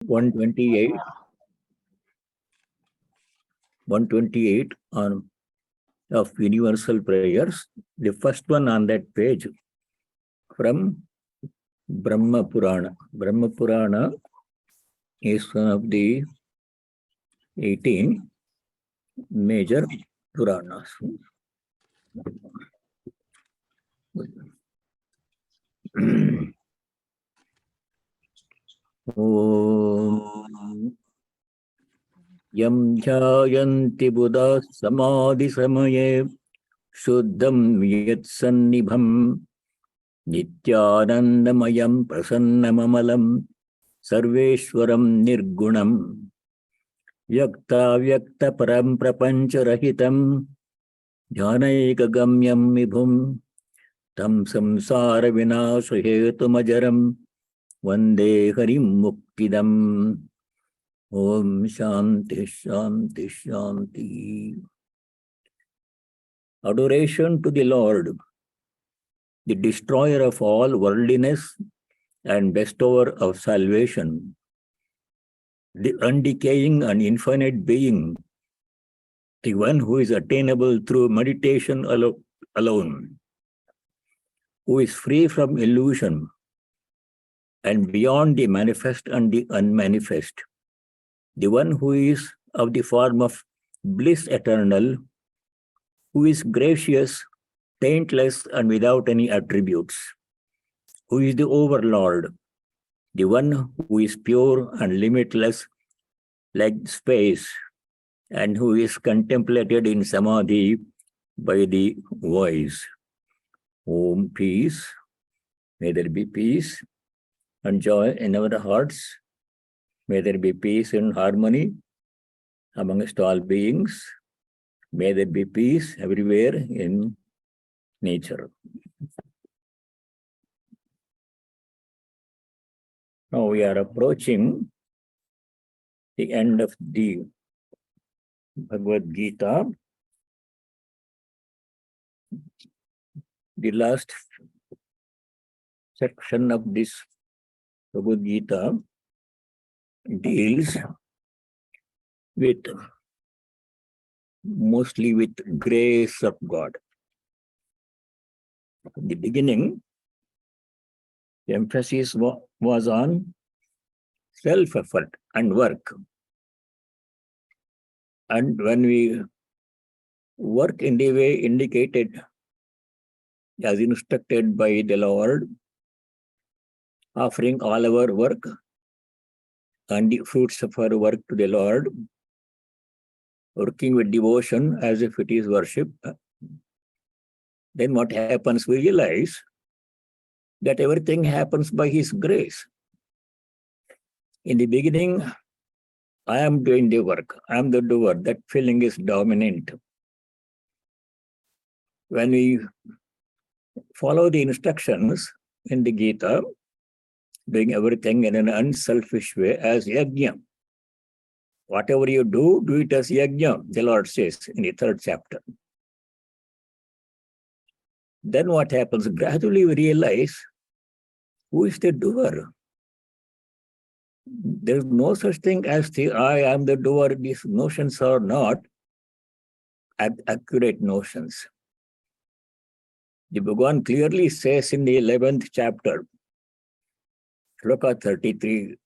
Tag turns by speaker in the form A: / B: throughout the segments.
A: 128. 128 on of universal prayers. The first one on that page from Brahma Purana. Brahma Purana is one of the 18 major Puranas. Om Yam Jhayanti Buddha Samadhi Samaye Shuddham Yat-Sannibham Nityanandamayam Prasannamamalam Sarveshwaram Nirgunam Vyakta Vyakta Param Prapancharahitam Jhanaikagamyam Vibhum Tam Samsara Vinashahetumajaram Vande Harim Muktidam. Om Shanti Shanti Shanti. Adoration to the Lord, the destroyer of all worldliness and bestower of salvation, the undecaying and infinite being, the one who is attainable through meditation alone, who is free from illusion and beyond the manifest and the unmanifest, the one who is of the form of bliss eternal, who is gracious, taintless, and without any attributes, who is the overlord, the one who is pure and limitless like space, and who is contemplated in samadhi by the wise. Om peace, may there be peace and joy in our hearts. May there be peace and harmony amongst all beings. May there be peace everywhere in nature. Now we are approaching the end of the Bhagavad Gita. The last section of this Bhagavad Gita deals with mostly with grace of God. In the beginning, the emphasis was on self-effort and work. And when we work in the way indicated as instructed by the Lord, offering all our work and the fruits of our work to the Lord, working with devotion as if it is worship, then what happens? We realize that everything happens by His grace. In the beginning, I am doing the work, I am the doer. That feeling is dominant. When we follow the instructions in the Gita, doing everything in an unselfish way as yajna. Whatever you do, do it as yajna, the Lord says in the 3rd chapter. Then what happens? Gradually we realize who is the doer. There is no such thing as the I am the doer. These notions are not accurate notions. The Bhagavan clearly says in the 11th chapter, sloka 33,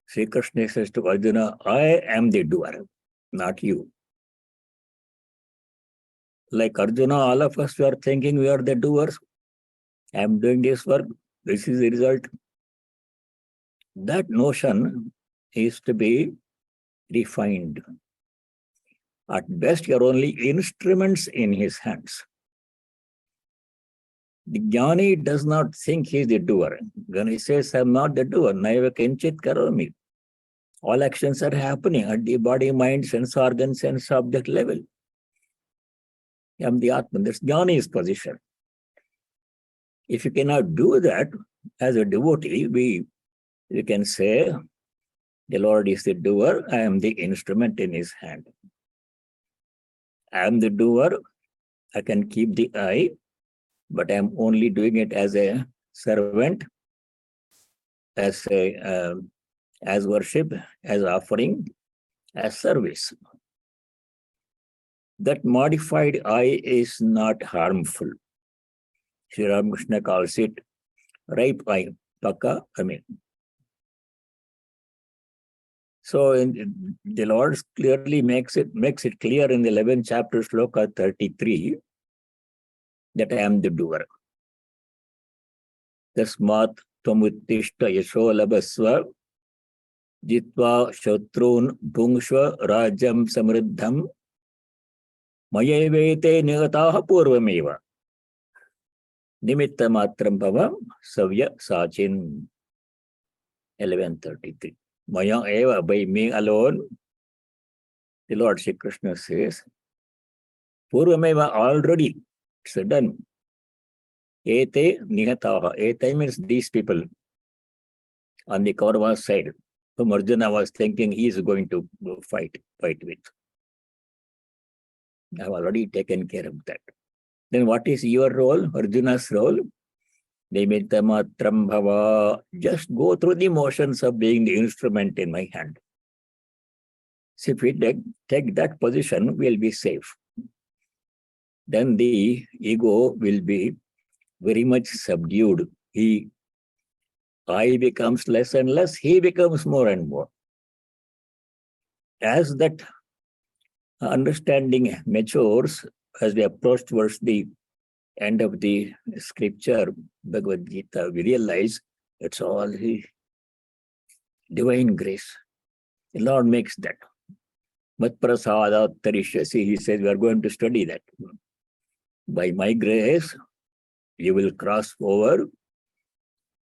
A: Sri Krishna says to Arjuna, I am the doer, not you. Like Arjuna, all of us are thinking we are the doers. I am doing this work, this is the result. That notion is to be refined. At best, you are only instruments in His hands. The Jnani does not think he is the doer. When he says, I am not the doer, naiva kinchit karomi. All actions are happening at the body, mind, sense organ, sense object level. I am the Atman. That's Jnani's position. If you cannot do that, as a devotee, we can say, the Lord is the doer, I am the instrument in His hand. I am the doer, I can keep the eye, but I am only doing it as a servant, as a as worship, as offering, as service. That modified I is not harmful. Sri Ramakrishna calls it ripe I, Paka Ami. So the Lord clearly makes it clear in the 11th chapter, sloka 33, that I am the doer. Tasmat tvamuttishta yasho labasva jitva shatrun bhungshva rajam samriddham mayevete nigataha purvameva nimitta matram bhava savya sachin. 11:33. Maya eva, by me alone, the Lord Sri Krishna says, purvameva, already it's done. Ete nigataha. Ete means these people on the Kaurava side, whom Arjuna was thinking he is going to fight with. I have already taken care of that. Then what is your role, Arjuna's role? Nimitta matram bhava. Just go through the motions of being the instrument in my hand. So if we take that position, we'll be safe. Then the ego will be very much subdued. I becomes less and less, he becomes more and more. As that understanding matures, as we approach towards the end of the scripture, Bhagavad Gita, we realize it's all the divine grace. The Lord makes that. Mat prasada tarishyasi, he says, we are going to study that. By my grace, you will cross over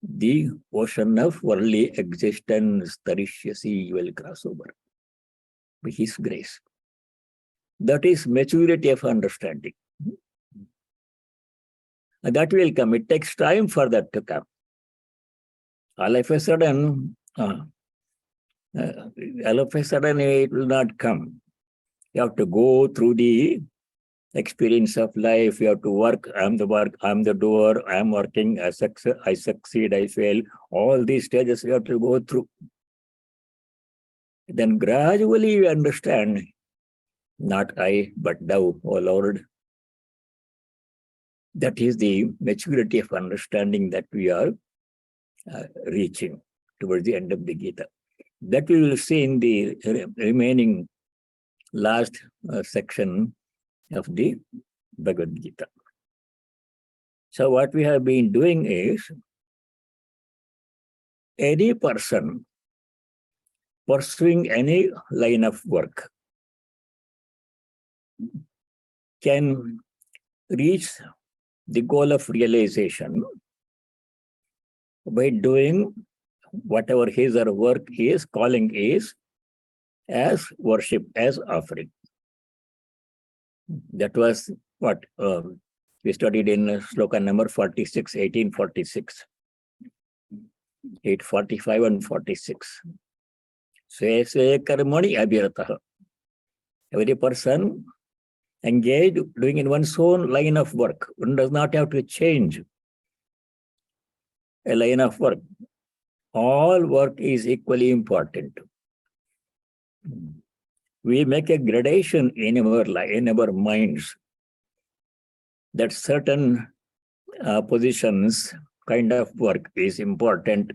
A: the ocean of worldly existence. Tarishyasi, you will cross over by his grace. That is maturity of understanding. And that will come. It takes time for that to come. All of a sudden, it will not come. You have to go through the experience of life. You have to work. I'm the doer. I'm working. I succeed. I fail. All these stages you have to go through. Then gradually you understand, not I, but thou, O Lord. That is the maturity of understanding that we are reaching towards the end of the Gita. That we will see in the remaining last section of the Bhagavad Gita. So what we have been doing is, any person pursuing any line of work can reach the goal of realization by doing whatever his or work is, calling is, as worship, as offering. That was what we studied in sloka number 46, 1846, 845 and 46. Sve sve karmani abhirataha. Every person engaged doing in one's own line of work. One does not have to change a line of work. All work is equally important. We make a gradation in our minds that certain positions, kind of work is important,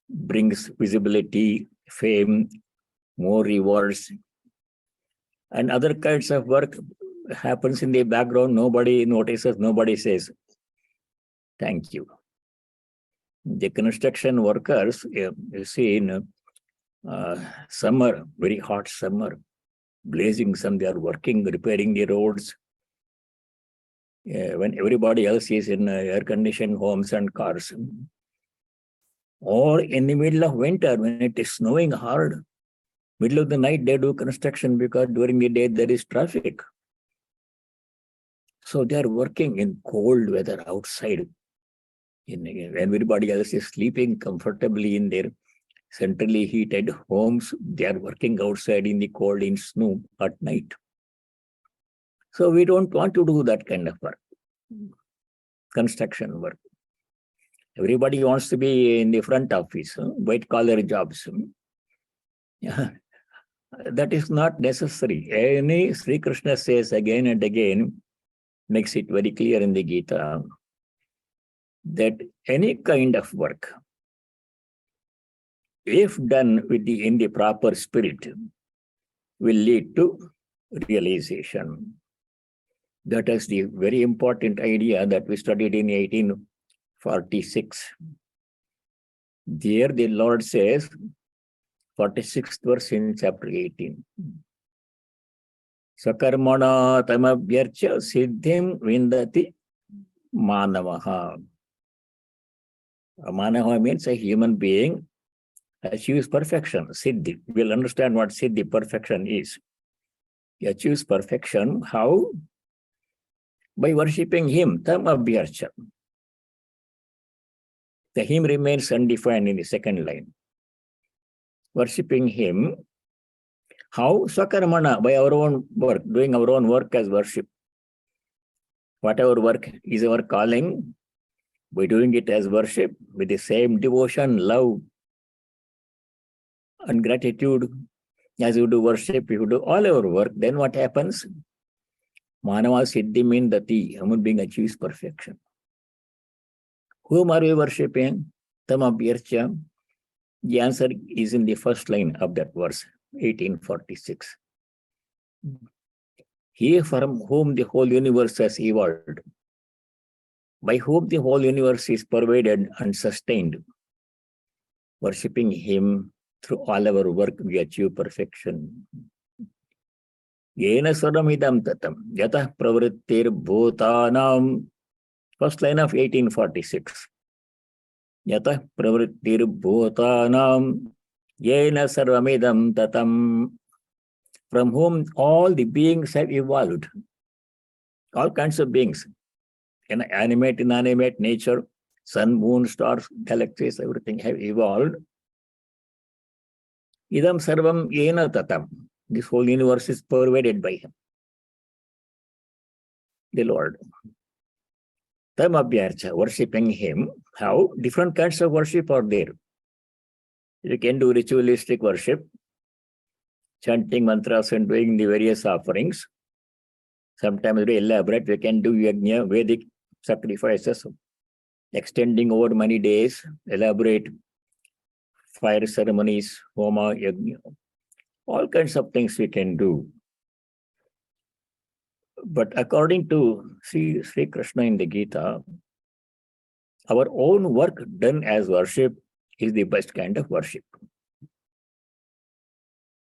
A: brings visibility, fame, more rewards. And other kinds of work happens in the background. Nobody notices, nobody says, thank you. The construction workers, you see in summer, very hot summer, blazing sun, they are working, repairing the roads. When everybody else is in air-conditioned homes and cars. Or in the middle of winter, when it is snowing hard, middle of the night, they do construction because during the day there is traffic. So they are working in cold weather outside. Everybody else is sleeping comfortably in their centrally heated homes. They are working outside in the cold, in snow at night. So we don't want to do that kind of work, construction work. Everybody wants to be in the front office, white collar jobs. Yeah. That is not necessary. Any Sri Krishna says again and again, makes it very clear in the Gita, that any kind of work, if done in the proper spirit, will lead to realization. That is the very important idea that we studied in 1846. There the Lord says, 46th verse in chapter 18. Sakarmana tamabhyarcha siddhim vindati manavaha. A manava means a human being achieves perfection, siddhi. We'll understand what siddhi, perfection is. He achieves perfection. How? By worshipping him, tamabhyarcha. The him remains undefined in the second line. Worshipping him. How? Swakarmana, by our own work, doing our own work as worship. Whatever work is our calling, by doing it as worship, with the same devotion, love, and gratitude, as you do worship, you do all our work, then what happens? Manava siddhi mindati, human being achieves perfection. Whom are we worshipping? Tamabhyarcha. The answer is in the first line of that verse, 1846. He from whom the whole universe has evolved, by whom the whole universe is pervaded and sustained. Worshipping him through all our work, we achieve perfection. Yena saramidam tatam, yatah pravrittir bhutanam. First line of 1846. Yatah pravrittir bhutanam, yena sarvamidam tatam. From whom all the beings have evolved. All kinds of beings. In animate, inanimate nature, sun, moon, stars, galaxies, everything have evolved. Idam sarvam yena tatam. This whole universe is pervaded by him, the Lord. Tamabhyarcha, worshipping him. How? Different kinds of worship are there. You can do ritualistic worship, chanting mantras and doing the various offerings. Sometimes very elaborate. We can do yajna, Vedic sacrifices, extending over many days, elaborate fire ceremonies, homa, yajna. All kinds of things we can do. But according to Sri Krishna in the Gita, our own work done as worship is the best kind of worship.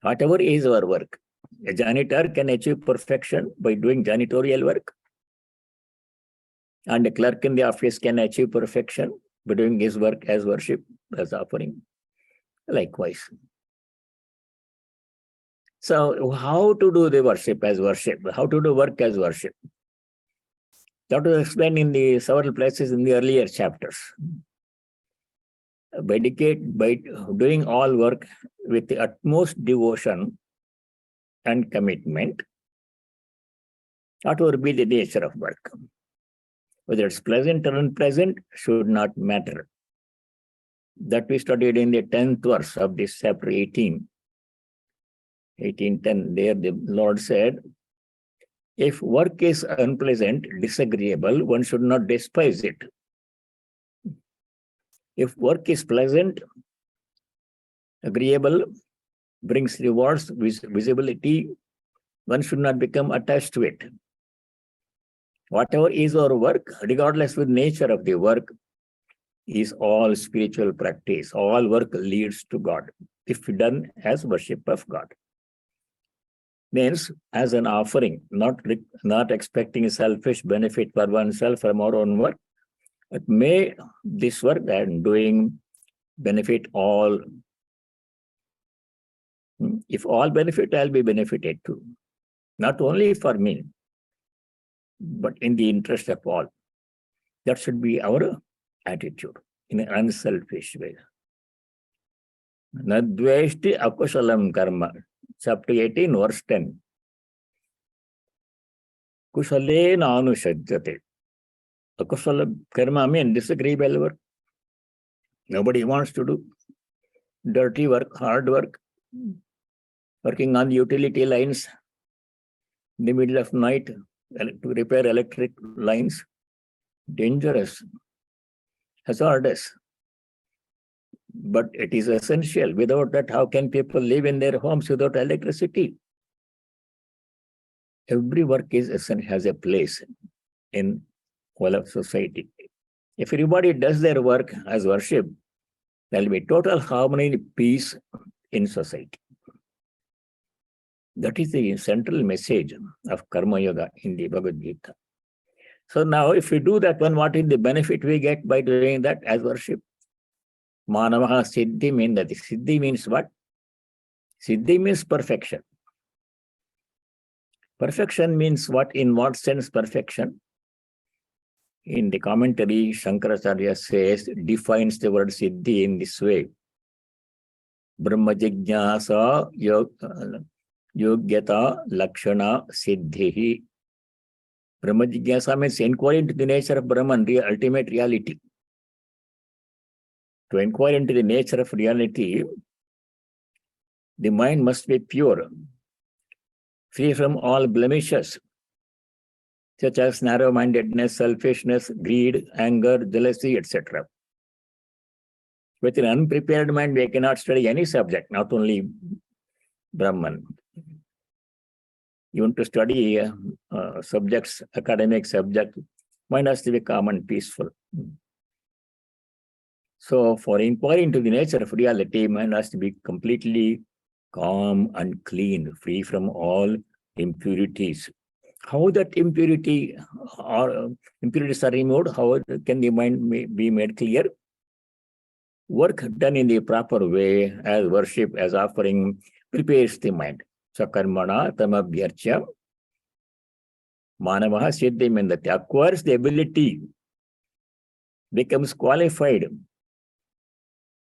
A: Whatever is our work, a janitor can achieve perfection by doing janitorial work. And a clerk in the office can achieve perfection by doing his work as worship, as offering. Likewise. So how to do the worship as worship? How to do work as worship? That was explained in the several places in the earlier chapters. By doing all work with the utmost devotion and commitment, that would be the nature of work. Whether it's pleasant or unpleasant should not matter. That we studied in the 10th verse of this chapter 18. 18:10, there the Lord said, if work is unpleasant, disagreeable, one should not despise it. If work is pleasant, agreeable, brings rewards, visibility, one should not become attached to it. Whatever is our work, regardless of the nature of the work, is all spiritual practice. All work leads to God, if done as worship of God. Means as an offering, not expecting selfish benefit for oneself from our own work, but may this work that I'm doing benefit all. If all benefit, I'll be benefited too. Not only for me, but in the interest of all. That should be our attitude in an unselfish way. Nadveshti akusalam karma. Chapter 18, verse 10. Kusalena anusajjate. Akusala karma means disagreeable work. Nobody wants to do dirty work, hard work, working on utility lines in the middle of night to repair electric lines. Dangerous, hazardous. But it is essential. Without that, how can people live in their homes without electricity? Every work is essential, has a place in whole of society. If everybody does their work as worship, there will be total harmony and peace in society. That is the central message of Karma Yoga in the Bhagavad Gita. So now, if we do that one, what is the benefit we get by doing that as worship? Manavaha Siddhi means that. Siddhi means what? Siddhi means perfection. Perfection means what? In what sense perfection? In the commentary, Shankaracharya says, defines the word Siddhi in this way. Brahma Jignasa Yogyata Lakshana Siddhi. Brahma Jignasa means inquiry into the nature of Brahman, ultimate reality. To inquire into the nature of reality, the mind must be pure, free from all blemishes, such as narrow-mindedness, selfishness, greed, anger, jealousy, etc. With an unprepared mind, we cannot study any subject, not only Brahman. You want to study subjects, academic subjects, mind has to be calm and peaceful. So for inquiry into the nature of reality, mind has to be completely calm and clean, free from all impurities. How that impurities are removed, how can the mind be made clear? Work done in the proper way, as worship, as offering, prepares the mind. Sakarmana tamabhyarcha manavaha siddhi mendati, acquires the ability, becomes qualified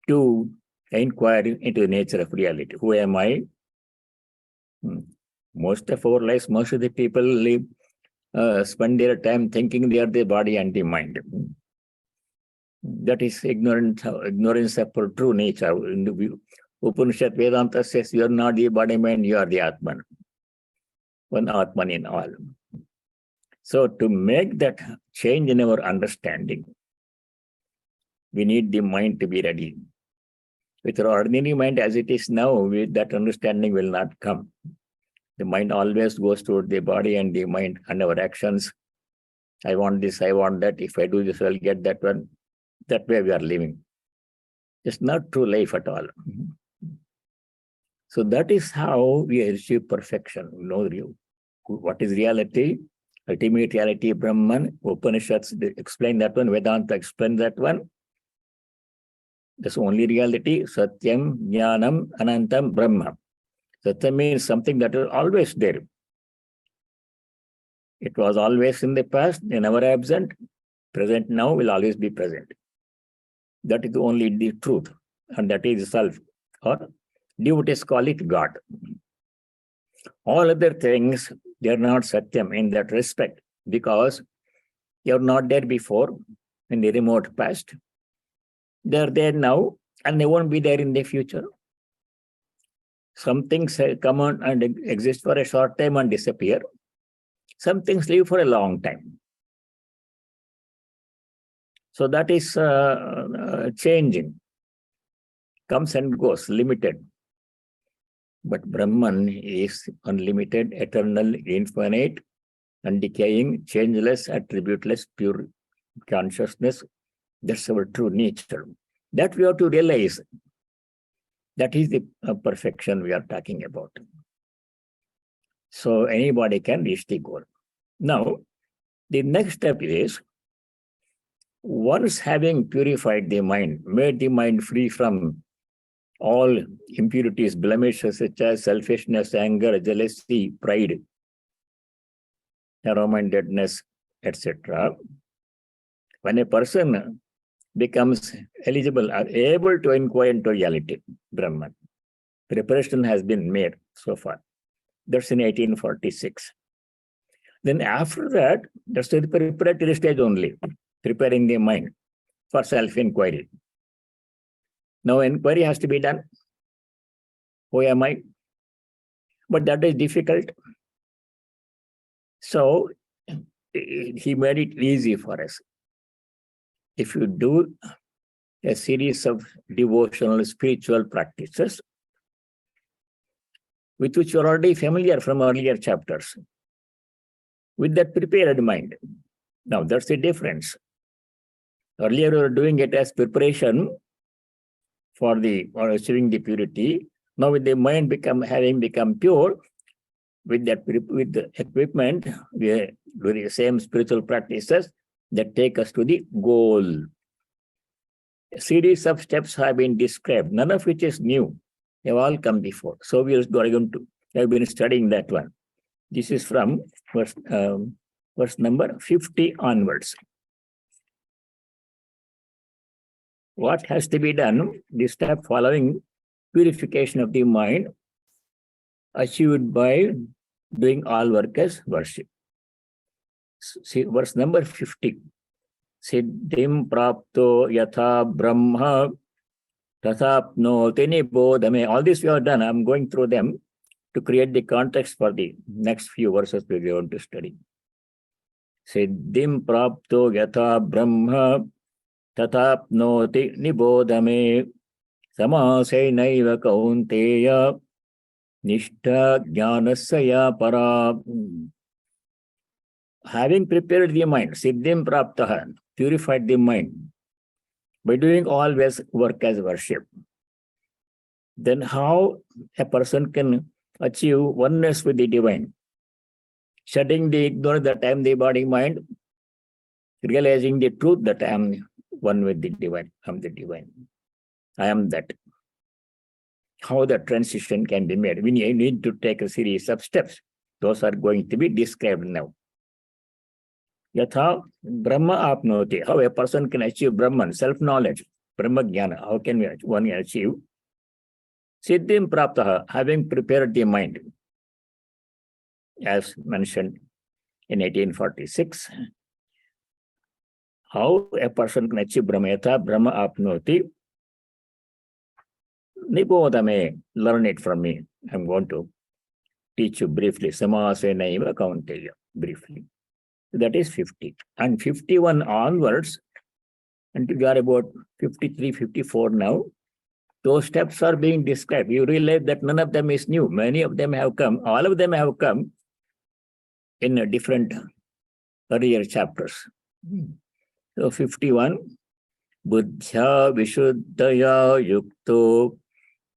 A: to inquire into the nature of reality. Who am I? Most of our lives, most of the people live, spend their time thinking they are the body and the mind. That is ignorance of our true nature. In the Upanishad, Vedanta says you are not the body mind, you are the Atman. One Atman in all. So to make that change in our understanding, we need the mind to be ready. With our ordinary mind as it is now, that understanding will not come. The mind always goes toward the body and the mind and our actions. I want this, I want that. If I do this, I'll get that one. That way we are living. It's not true life at all. So that is how we achieve perfection. What is reality? Ultimate reality, Brahman. Upanishads explain that one. Vedanta explains that one. That's only reality. Satyam, Jnanam, Anantam, Brahma. Satyam means something that is always there. It was always in the past, never absent. Present now will always be present. That is only the truth. And that is self. Or devotees call it God. All other things, they are not Satyam in that respect. Because they are not there before in the remote past. They are there now and they won't be there in the future. Some things come on and exist for a short time and disappear. Some things live for a long time. So that is changing. Comes and goes, limited. But Brahman is unlimited, eternal, infinite, undecaying, changeless, attributeless, pure consciousness. That's our true nature. That we have to realize. That is the perfection we are talking about. So anybody can reach the goal. Now, the next step is, once having purified the mind, made the mind free from all impurities, blemishes such as selfishness, anger, jealousy, pride, narrow-mindedness, etc. When a person becomes eligible or able to inquire into reality, Brahman, preparation has been made so far. That's in 1846. Then after that, that's the preparatory stage only, preparing the mind for self-inquiry. Now inquiry has to be done. Who am I? But that is difficult. So he made it easy for us. If you do a series of devotional spiritual practices with which you are already familiar from earlier chapters, with that prepared mind. Now that's the difference. Earlier we were doing it as preparation for achieving the purity. Now with the mind having become pure, with the equipment, we are doing the same spiritual practices that take us to the goal. A series of steps have been described, none of which is new. They have all come before. So we are going to have been studying that one. This is from verse number 50 onwards. What has to be done? This step following purification of the mind, achieved by doing all work as worship. See, verse number 50. Siddhim prapto yatha brahma tathapnoti nibodhame. All this we have done. I'm going through them to create the context for the next few verses we are going to study. Siddhim prapto yatha brahma tathapnoti nibodhame samase naiva kaunteya nishtha jnanasya para. Having prepared the mind, siddhim praptaha, purified the mind by doing always work as worship, then how a person can achieve oneness with the divine, shutting the ignorance that I am the body mind, realizing the truth that I am one with the divine, I am the divine, I am that. How the transition can be made? We need to take a series of steps. Those are going to be described now. Yatha Brahma apnoti. How a person can achieve Brahman, self-knowledge, Brahma Jnana. How can one achieve? Siddhim praptaha, having prepared the mind, as mentioned in 1846. How a person can achieve Brahma? Yatha Brahma apnoti. Nibodhame, learn it from me. I'm going to teach you briefly. Samase naiva kaunteya, briefly. That is 50. And 51 onwards, until we are about 53, 54 now, those steps are being described. You realize that none of them is new. Many of them have come. All of them have come in a different earlier chapters. So 51, Buddhya Vishuddhaya Yukto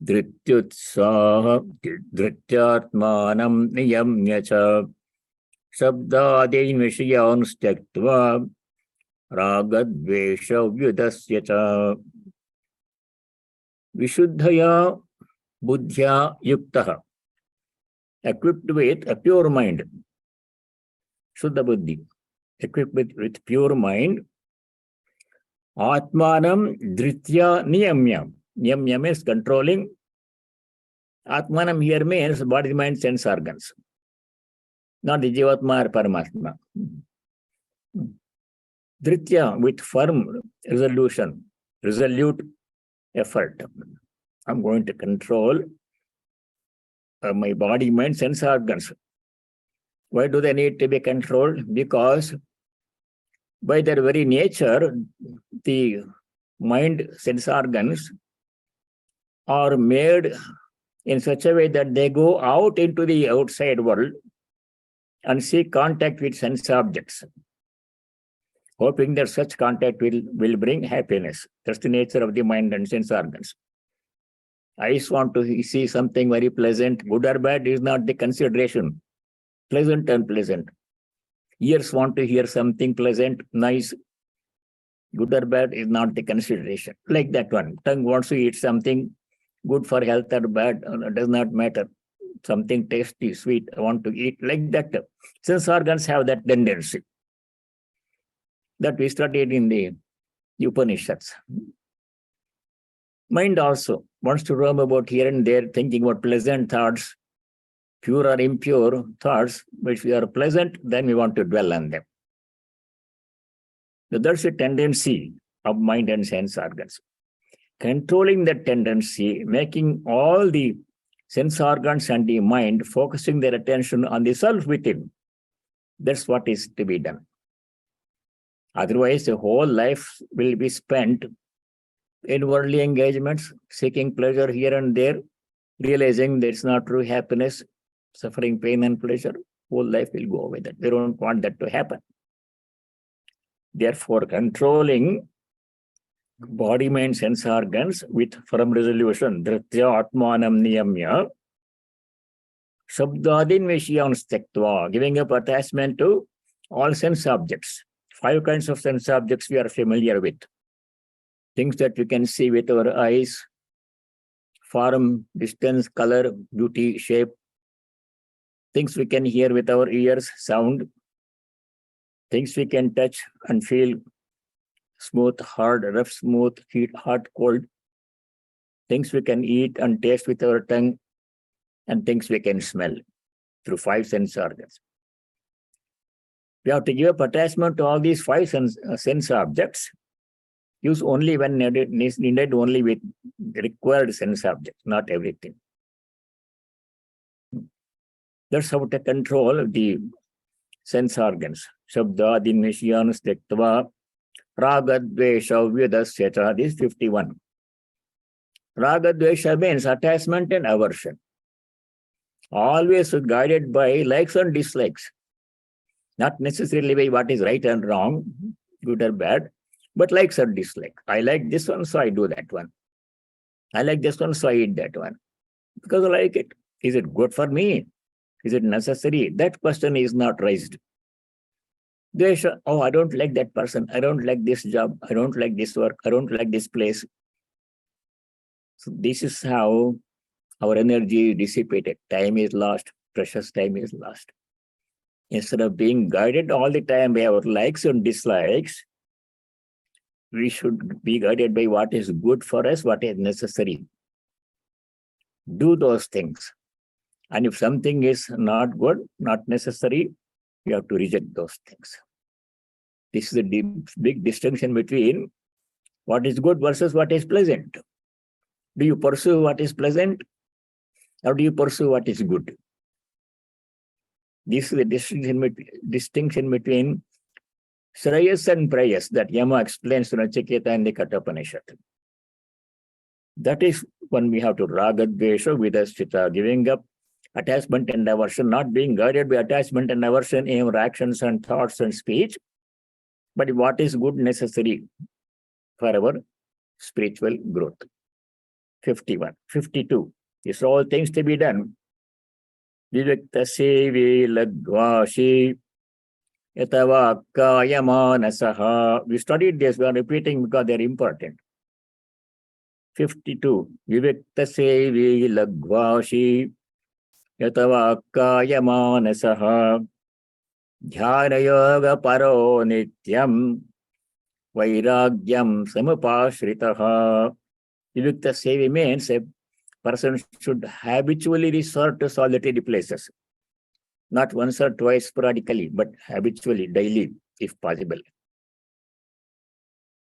A: Dhrityutsaha Dhrityatmanam Niyamyacha Shabdadin Vishayan Styaktva Ragadvesha Vyudasyacha Vishuddhaya Buddhya Yuktaha, equipped with a pure mind. Shuddha Buddhi, equipped with pure mind. Atmanam Dhritya Niyamyam. Niyamyam is controlling. Atmanam here means body, mind, sense organs. Not the Jivatma or Paramatma. Dhritya, with firm resolution, resolute effort. I'm going to control my body, mind, sense organs. Why do they need to be controlled? Because by their very nature, the mind, sense organs are made in such a way that they go out into the outside world and seek contact with sense objects, hoping that such contact will bring happiness. That's the nature of the mind and sense organs. Eyes want to see something very pleasant, good or bad is not the consideration. Pleasant, unpleasant. Ears want to hear something pleasant, nice, good or bad is not the consideration. Like that one. Tongue wants to eat something good for health or bad, does not matter. Something tasty, sweet, I want to eat, like that. Sense organs have that tendency that we studied in the Upanishads. Mind also wants to roam about here and there, thinking about pleasant thoughts, pure or impure thoughts, which we are pleasant, then we want to dwell on them. So that's a tendency of mind and sense organs. controlling the tendency, making all the sense organs and the mind focusing their attention on the self within. That's what is to be done. Otherwise, the whole life will be spent in worldly engagements, seeking pleasure here and there, realizing there's not true happiness, suffering pain and pleasure. Whole life will go with it. We don't want that to happen. Therefore, controlling body, mind, sense organs with firm resolution, dhritya atmanam niyamya, shabdadin vishyan stektva, giving up attachment to all sense objects. 5 kinds of sense objects we are familiar with. Things that we can see with our eyes, form, distance, color, beauty, shape. Things we can hear with our ears, sound. Things we can touch and feel, smooth, hard, rough, smooth, heat, hot, cold. Things we can eat and taste with our tongue, and things we can smell through 5 sense organs. We have to give up attachment to all these 5 sense objects. Use only when needed, only with required sense objects, not everything. That's how to control the sense organs. Shabdadin vishyan stektva, ragadvesha vyadasyata. This is 51. Ragadvesha means attachment and aversion. Always guided by likes and dislikes. Not necessarily by what is right and wrong, good or bad, but likes or dislikes. I like this one, so I do that one. I like this one, so I eat that one. Because I like it. Is it good for me? Is it necessary? That question is not raised. Dvesha, oh, I don't like that person. I don't like this job. I don't like this work. I don't like this place. So this is how our energy is dissipated. Time is lost. Precious time is lost. Instead of being guided all the time by our likes and dislikes, we should be guided by what is good for us, what is necessary. Do those things. And if something is not good, not necessary, you have to reject those things. This is a big distinction between what is good versus what is pleasant. Do you pursue what is pleasant, or do you pursue what is good? This is the distinction between Shreyas and Prayas that Yama explains to Nachiketa in the Kathopanishad. That is when we have to ragadvesha vidasyata, giving up attachment and aversion, not being guided by attachment and aversion in our actions and thoughts and speech, but what is good necessary for our spiritual growth. 51. 52. These are all things to be done. Vivekta sevi lagvashi yatava kayamanasaha. We studied this, we are repeating because they are important. 52. Vivekta sevi lagvashi yatava kayamanasaha dhyana yoga paro nityam vairagyam samupashritaha. Vivekta sevi means a person should habitually resort to solitary places. Not once or twice sporadically, but habitually, daily, if possible.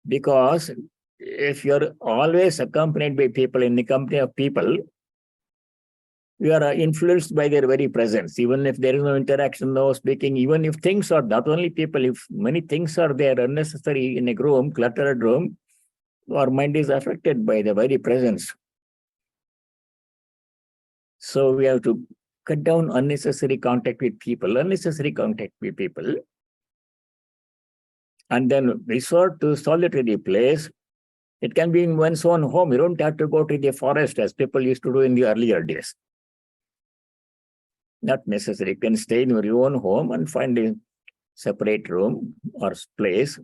A: Because if you're always accompanied by people, in the company of people, you are influenced by their very presence. Even if there is no interaction, no speaking, even if things are not only people, if many things are there unnecessary in a room, cluttered room, our mind is affected by the very presence. So we have to cut down unnecessary contact with people, and then resort to solitary place. It can be in one's own home. You don't have to go to the forest as people used to do in the earlier days. Not necessary. You can stay in your own home and find a separate room or place.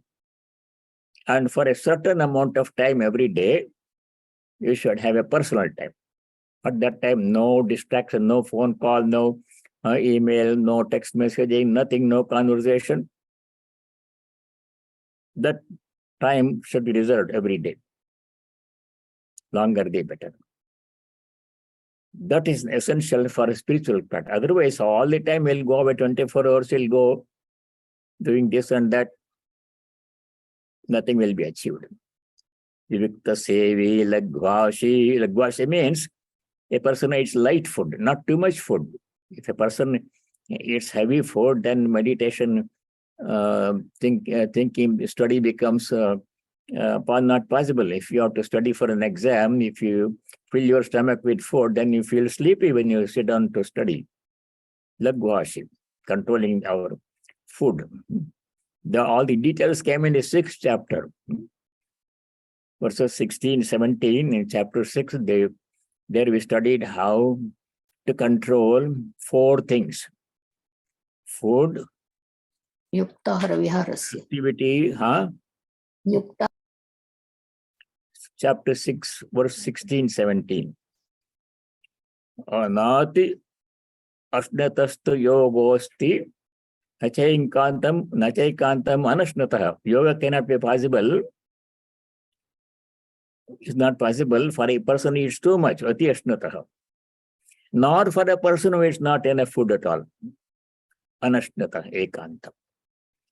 A: And for a certain amount of time every day, you should have a personal time. At that time, no distraction, no phone call, no email, no text messaging, nothing, no conversation. That time should be reserved every day. Longer the better. That is essential for a spiritual practice. Otherwise, all the time we'll go away 24 hours, we'll go doing this and that. Nothing will be achieved. Vivikta sevi lagvashi. Lagvashi means a person eats light food, not too much food. If a person eats heavy food, then meditation, thinking, study becomes not possible. If you have to study for an exam, if you fill your stomach with food, then you feel sleepy when you sit down to study. Lagvashi, controlling our food. All the details came in the 6th chapter. Verses 16, 17, in chapter 6, there we studied how to control 4 things. Food,
B: Yuktahara viharasya.
A: activity,
B: Yukta.
A: Chapter 6, verse 16, 17. Nati ashnatastu yogosti nachaikantam anashnataha. Yoga cannot be possible. It's not possible for a person who eats too much, ati ashnataha. Nor for a person who eats not enough food at all. Anashnataha ekantam.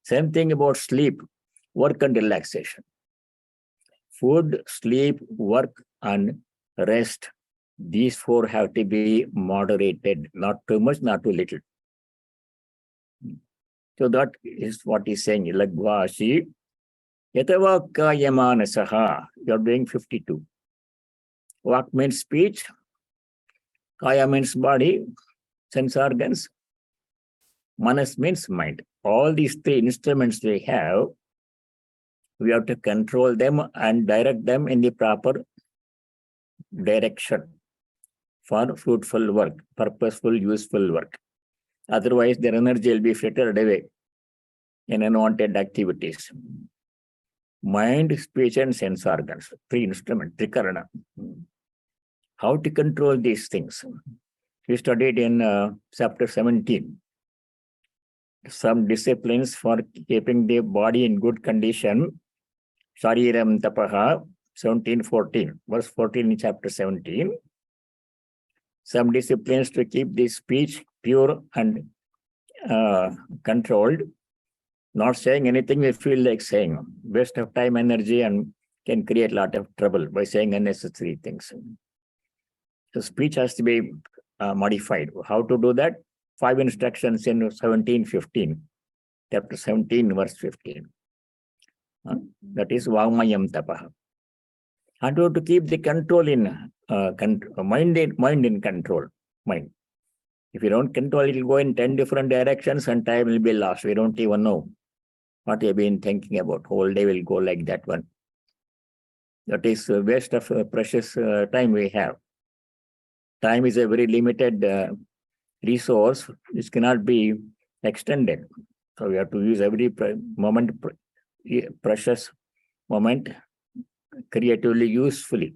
A: Same thing about sleep, work and relaxation. Food, sleep, work, and rest. These 4 have to be moderated, not too much, not too little. So that is what he's saying. Lagvashi, yatavakka yamanasaha. You're doing 52. Vak means speech. Kaya means body, sense organs. Manas means mind. All these 3 instruments we have to control them and direct them in the proper direction for fruitful work, purposeful, useful work. Otherwise, their energy will be frittered away in unwanted activities. Mind, speech, and sense organs, 3 instruments, trikarana. How to control these things? We studied in chapter 17. Some disciplines for keeping the body in good condition. Shariram tapaha, 17:14, verse 14 in chapter 17. Some disciplines to keep the speech pure and controlled. Not saying anything we feel like saying. Waste of time, energy, and can create a lot of trouble by saying unnecessary things. So speech has to be modified. How to do that? 5 instructions in 17:15. Chapter 17, verse 15. That is Vagmayam Tapaha. And to keep the control in mind in control. Mind. If you don't control, it will go in 10 different directions and time will be lost. We don't even know what you've been thinking about. Whole day will go like that one. That is a waste of precious time we have. Time is a very limited resource which cannot be extended. So we have to use every precious moment creatively, usefully.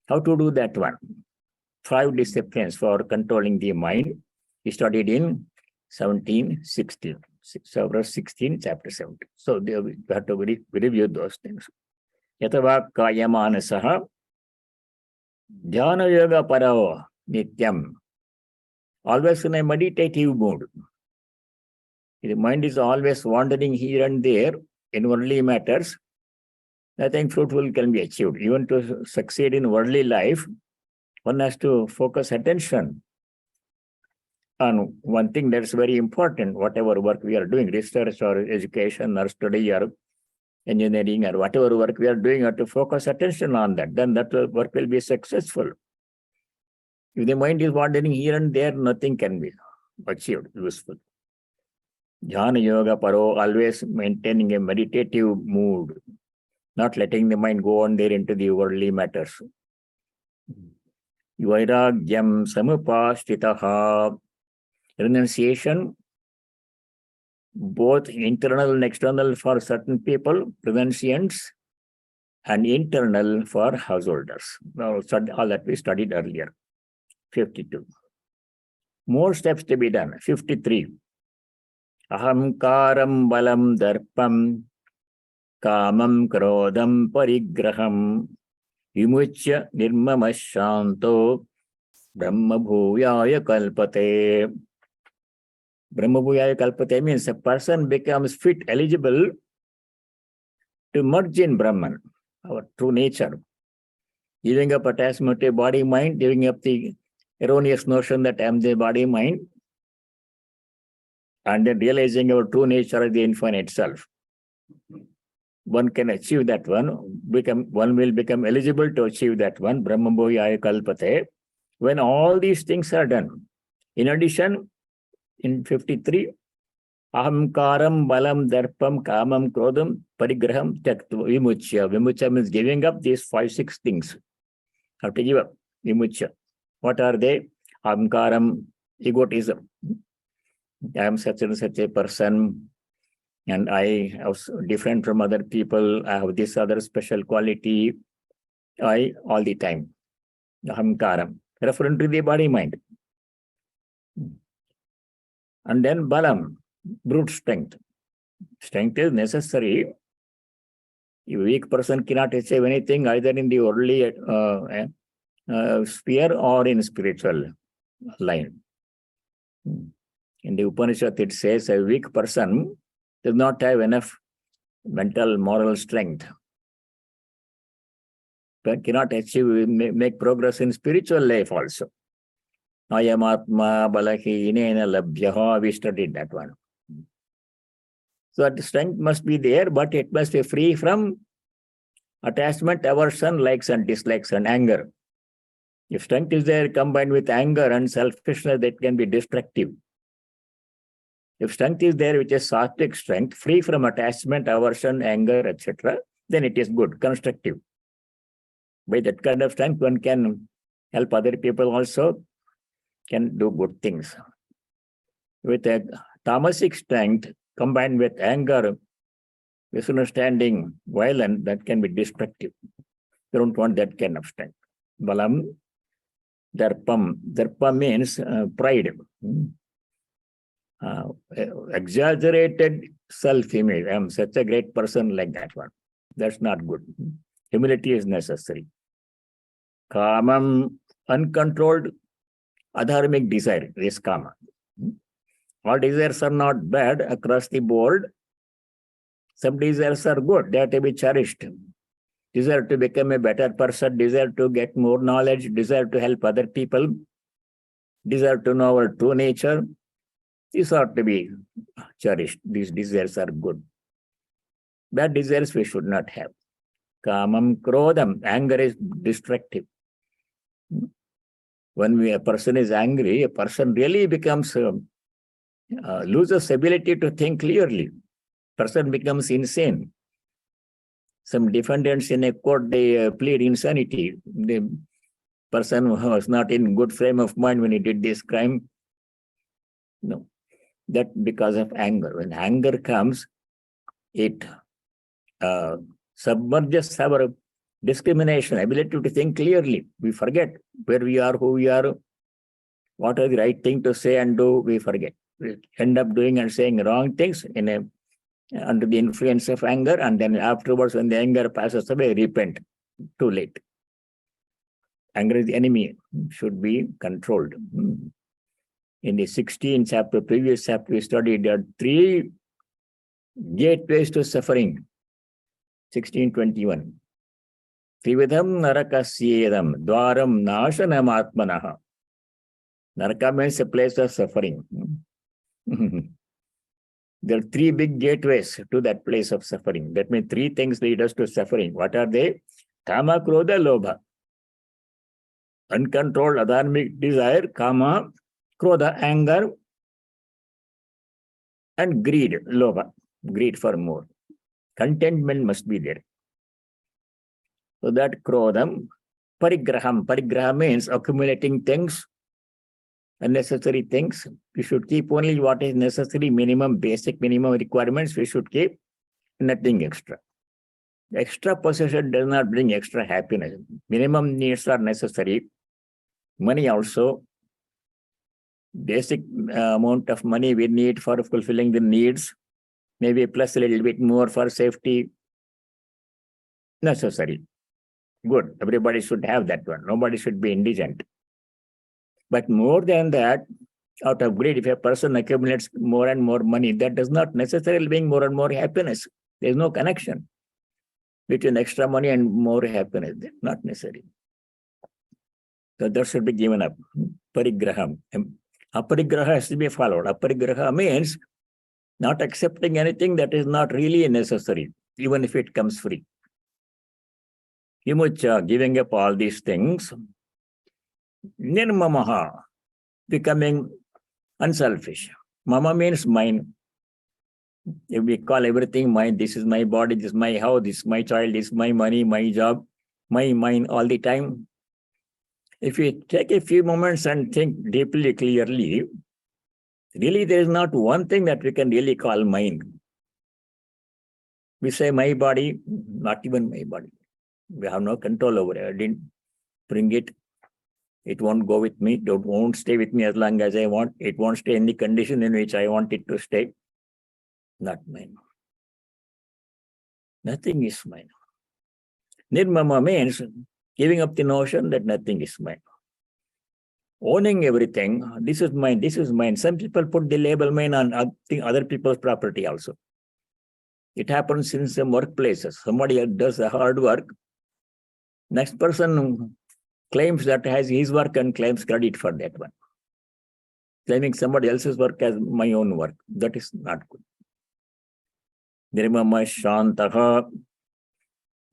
A: How to do that one? 5 disciplines for controlling the mind. We studied in 17:16, verse 16, chapter 17. So we have to review those things. Yatava kayamanasaha dhyana yoga paravo nityam. Always in a meditative mood. The mind is always wandering here and there in worldly matters. Nothing fruitful can be achieved. Even to succeed in worldly life, one has to focus attention on one thing that's very important. Whatever work we are doing, research or education or study or engineering or whatever work we are doing, have to focus attention on that. Then that work will be successful. If the mind is wandering here and there, nothing can be achieved, useful. Jnana yoga paro, always maintaining a meditative mood, not letting the mind go on there into the worldly matters. Vairagyam samupasthitaha, renunciation, both internal and external for certain people, renunciants, and internal for householders. Now, all that we studied earlier. 52. More steps to be done. 53. Ahamkaram balam darpam kamam krodam parigraham vimuchya nirmamashanto brahmabhuyaya kalpate. Brahmabhuyaya kalpate means a person becomes fit, eligible to merge in Brahman. our true nature. Giving up attachment to body-mind, giving up the erroneous notion that I am the body-mind, and then realizing our true nature is the infinite self. One can achieve that one will become eligible to achieve that one, Brahmabhuyaya Kalpate, when all these things are done. In addition, in 53, Ahamkaram, Balam, Darpam, Kamam, Krodam, Parigraham, Tyaktva, Vimuchya. Vimuchya means giving up these 5-6 things. Have to give up. Vimuchya. What are they? Ahamkaram, egotism. I am such and such a person, and I am different from other people. I have this other special quality. I all the time. Ahamkaram, referring to the body-mind. And then Balam, brute strength. Strength is necessary. A weak person cannot achieve anything either in the worldly sphere or in spiritual line. In the Upanishad, it says a weak person does not have enough mental, moral strength, but cannot achieve, make progress in spiritual life also. Ayam Atma Balahi Inena Labhyaha, we studied that one. So that strength must be there, but it must be free from attachment, aversion, likes and dislikes, and anger. If strength is there combined with anger and selfishness, that can be destructive. If strength is there, which is sattvic strength, free from attachment, aversion, anger, etc., then it is good, constructive. By that kind of strength, one can help other people also, can do good things. With a tamasic strength combined with anger, misunderstanding, violence, that can be destructive. You don't want that kind of strength. Balam, Darpam. Darpa means pride. Exaggerated self-image. I am such a great person, like that one. That's not good. Humility is necessary. Kamam, uncontrolled adharmic desire, is kama. All desires are not bad across the board. Some desires are good, they have to be cherished. Desire to become a better person, desire to get more knowledge, desire to help other people, desire to know our true nature. These are to be cherished. These desires are good. Bad desires we should not have. Kamam, krodam, anger is destructive. When a person is angry, a person really becomes, loses ability to think clearly. Person becomes insane. Some defendants in a court, they plead insanity. The person was not in good frame of mind when he did this crime. No, that because of anger. When anger comes, it submerges our discrimination, ability to think clearly. We forget where we are, who we are, what are the right thing to say and do, we forget. We end up doing and saying wrong things under the influence of anger, and then afterwards, when the anger passes away, repent. Too late. Anger is the enemy, should be controlled. In the 16th chapter, previous chapter, we studied there are 3 gateways to suffering. 16:21. Trividham narakasyedam dwaram nashanam atmanaha. Naraka means a place of suffering. There are 3 big gateways to that place of suffering. That means 3 things lead us to suffering. What are they? Kama, krodha, lobha. Uncontrolled adharmic desire, kama, krodha, anger, and greed, lobha, greed for more. Contentment must be there. So that krodham, parigraham. Parigraha means accumulating things, unnecessary things. We should keep only what is necessary, minimum, basic minimum requirements we should keep, nothing extra. Extra possession does not bring extra happiness. Minimum needs are necessary. Money also, basic amount of money we need for fulfilling the needs, maybe plus a little bit more for safety, necessary. Good, everybody should have that one. Nobody should be indigent. But more than that, out of greed, if a person accumulates more and more money, that does not necessarily bring more and more happiness. There is no connection. between extra money and more happiness. Not necessary. So that should be given up. Parigraham. Aparigraha has to be followed. Aparigraha means not accepting anything that is not really necessary, even if it comes free. Vimucha, giving up all these things. Nirmamaha, becoming unselfish. Mama means mine. If we call everything mine, this is my body, this is my house, this is my child, this is my money, my job, my mind all the time. If we take a few moments and think deeply, clearly, really there is not one thing that we can really call mine. We say my body, not even my body. We have no control over it. I didn't bring it. It won't go with me. It won't stay with me as long as I want. It won't stay in the condition in which I want it to stay. Not mine. Nothing is mine. Nirmama means giving up the notion that nothing is mine. Owning everything, this is mine, this is mine. Some people put the label mine on other people's property also. It happens in some workplaces. Somebody does the hard work. Next person claims that has his work and claims credit for that one. Claiming somebody else's work as my own work. That is not good. Nirmama Shantaha.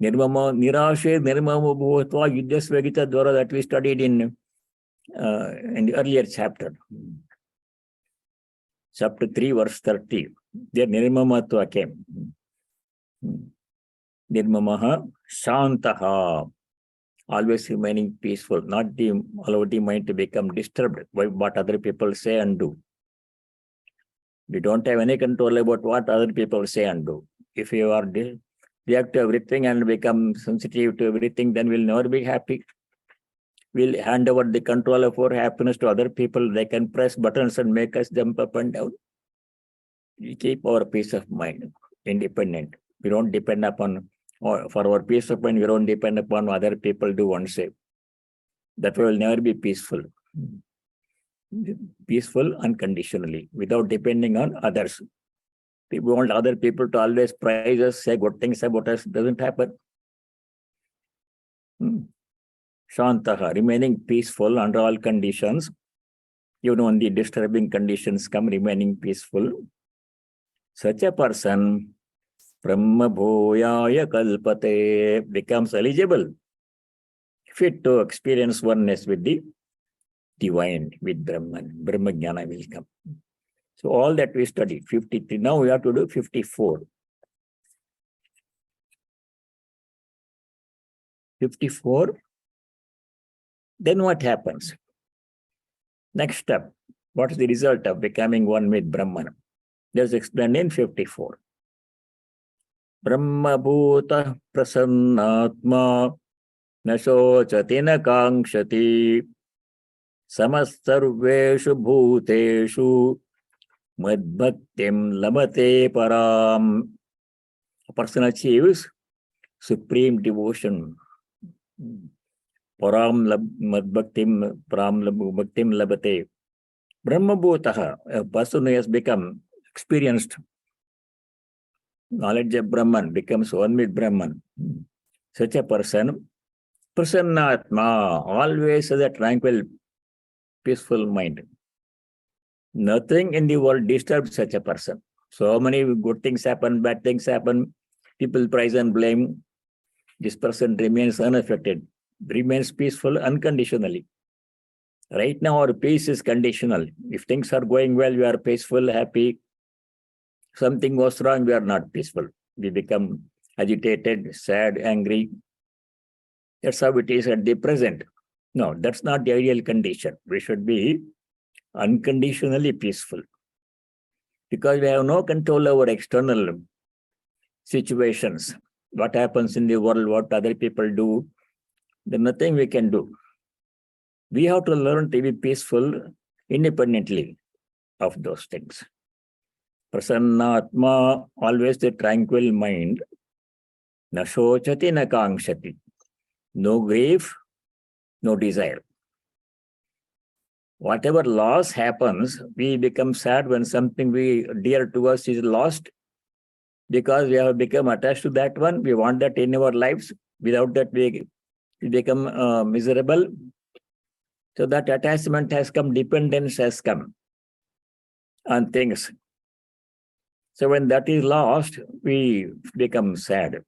A: Nirmama Nirashe Nirmama Bhuvatva Yuddhasvagita Dwara that we studied in the earlier chapter. Chapter 3, verse 30. There Nirmamatva came. Nirmamaha Shantaha. Always remaining peaceful, not allow the mind to become disturbed by what other people say and do. We don't have any control about what other people say and do. If you are react to everything and become sensitive to everything, then we'll never be happy. We'll hand over the control of our happiness to other people. They can press buttons and make us jump up and down. We keep our peace of mind independent. We don't depend upon, or for our peace of mind, we don't depend upon what other people do and say. That will never be peaceful. Peaceful unconditionally, without depending on others. We want other people to always praise us, say good things about us. Doesn't happen. Shantaha, remaining peaceful under all conditions. Even when the disturbing conditions come, remaining peaceful. Such a person, Brahma Bhoyaya Kalpate, becomes eligible, fit to experience oneness with the divine, with Brahman. Brahma Jnana will come. So all that we studied, 53. Now we have to do 54. 54. Then what happens? Next step. What is the result of becoming one with Brahman? That's explained in 54. Brahma Bhuta Prasannatma Nashochati na Kankshati Samasarveshu Bhuteshu Madbhaktim Labate Param. A person achieves supreme devotion. Param Madbhaktim Param Bhaktim Labate. Brahma Bhutaha, a person who has become experienced knowledge of Brahman, becomes one with Brahman. Such a person, Prasannatma, always has a tranquil, peaceful mind. Nothing in the world disturbs such a person. So many good things happen, bad things happen, people praise and blame. This person remains unaffected, remains peaceful unconditionally. Right now, our peace is conditional. If things are going well, we are peaceful, happy. Something goes wrong, we are not peaceful. We become agitated, sad, angry. That's how it is at the present. No, that's not the ideal condition. We should be unconditionally peaceful. Because we have no control over external situations. What happens in the world, what other people do, there's nothing we can do. We have to learn to be peaceful independently of those things. Prasannatma, always the tranquil mind. Nashochati na kankshati. No grief, no desire. Whatever loss happens, we become sad when something dear to us is lost. Because we have become attached to that one, we want that in our lives. Without that, we become miserable. So that attachment has come, dependence has come on things. So when that is lost, we become sad.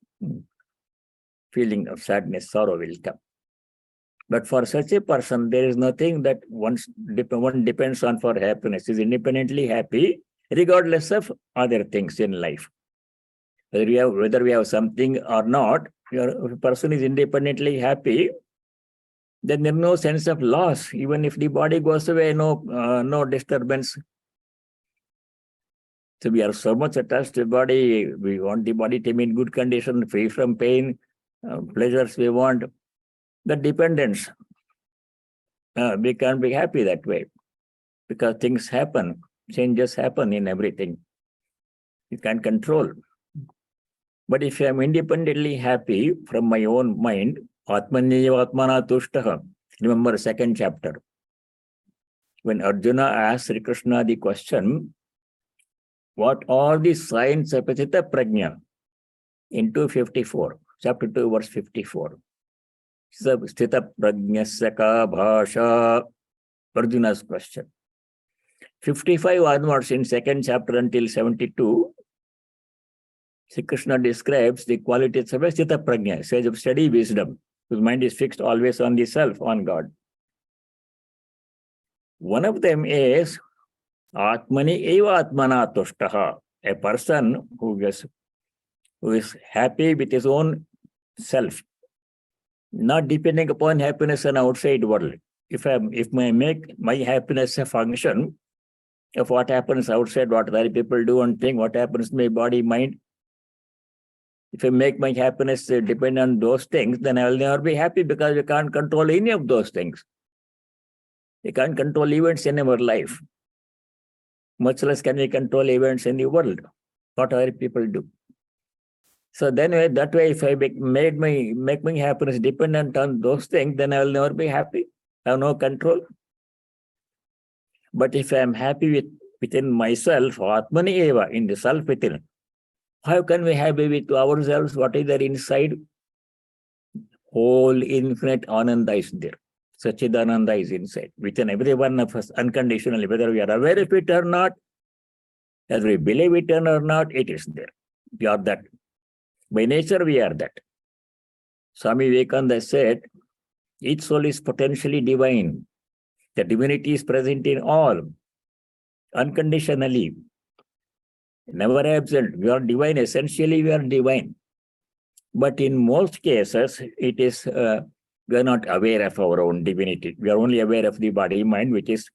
A: Feeling of sadness, sorrow will come. But for such a person, there is nothing that one depends on for happiness. He is independently happy, regardless of other things in life. Whether we have something or not, if a person is independently happy, then there is no sense of loss. Even if the body goes away, no disturbance. So we are so much attached to the body. We want the body to be in good condition, free from pain, pleasures we want. The dependence. We can't be happy that way because things happen, changes happen in everything. You can't control. But if I am independently happy from my own mind, Atmanyeva Atmana Tushtaha, remember second chapter. When Arjuna asked Sri Krishna the question, what are the signs of Chita Prajna? In 254, chapter 2, verse 54. Sthita Prajnasya ka bhasha, Arjuna's question. 55 onwards in second chapter until 72, Sri Krishna describes the qualities of a Sthita Prajna, sage of steady wisdom, whose mind is fixed always on the self, on God. One of them is Atmani eva atmana tushtaha, a person who is happy with his own self, not depending upon happiness in outside world. If I make my happiness a function of what happens outside, what other people do and think, what happens in my body, mind, if I make my happiness depend on those things, then I will never be happy because we can't control any of those things. We can't control events in our life. Much less can we control events in the world, what other people do. So then that way, if I make my happiness dependent on those things, then I will never be happy. I have no control. But if I am happy within myself, Atmani eva, in the self within, how can we happy with ourselves? What is there inside? Whole infinite Ananda is there. Sachidananda is inside. Within every one of us, unconditionally, whether we are aware of it or not, whether we believe it or not, it is there. We are that. By nature, we are that. Swami Vivekananda said, each soul is potentially divine. The divinity is present in all, unconditionally, never absent. We are divine. Essentially, we are divine. But in most cases, it is we are not aware of our own divinity. We are only aware of the body, mind, which is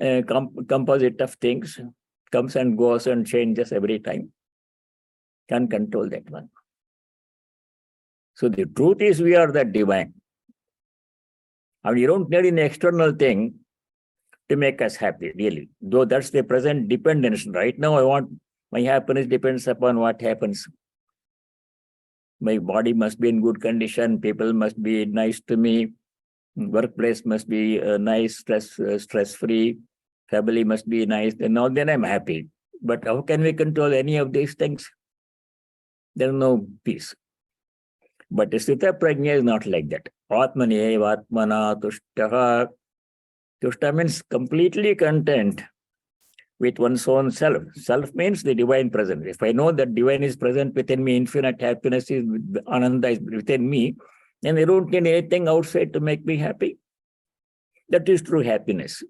A: a composite of things, comes and goes and changes every time. Can't control that one. So the truth is we are that divine. And you don't need an external thing to make us happy, really. Though that's the present dependence. Right now, I want my happiness depends upon what happens. My body must be in good condition. People must be nice to me. Workplace must be nice, stress-free. Family must be nice. Then I'm happy. But how can we control any of these things? There's no peace. But Sthita Prajna is not like that. Atmani eva atmana tushtaha. Tushta means completely content with one's own self. Self means the divine presence. If I know that divine is present within me, infinite happiness is, Ananda is within me, then I don't need anything outside to make me happy. That is true happiness.